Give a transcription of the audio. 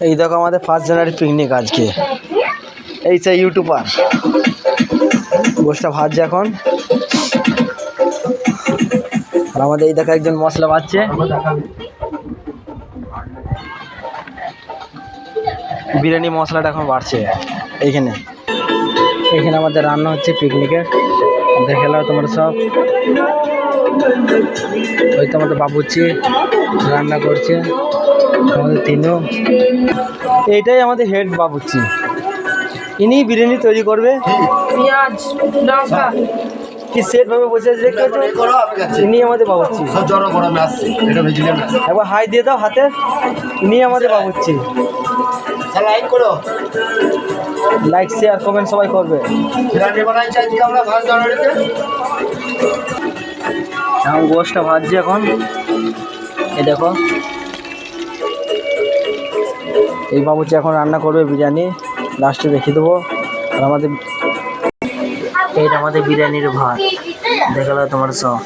এই দেখো আমাদের 1 জানুয়ারি পিকনিক আজকে। এই সেই ইউটিউবার গোষ্ঠটা ভাজছে এখন। আর আমাদের এই দেখো একজন মশলা ভাজছে। বিরিয়ানি মশলাটা এখন বাড়ছে এইখানে। এখানে আমাদের রান্না হচ্ছে পিকনিকের, দেখে নাও তোমরা সব। ওই তো আমাদের বাবুর্চি রান্না করছে, আমাদের তিনও। এইটাই আমাদের হেড বাবুর্চি, ইনি বিরিয়ানি তৈরি করবে। পেঁয়াজ লঙ্কা কি সেট ভাবে বসে আছে দেখতে পাচ্ছ, ইনি আমাদের বাবুর্চি। একবার হাই দিয়ে দাও হাতে, ইনি আমাদের বাবুর্চি। লাইক করো, লাইক শেয়ার কমেন্ট সবাই করবে। এখন গোষ্ঠটা ভাজছে এখন, এই দেখো এই বাবুর্চি এখন রান্না করবে বিরিয়ানি, লাস্টে দেখিয়ে দেবো। আর আমাদের এইটা আমাদের বিরিয়ানির ভাত, দেখালো তোমার সব।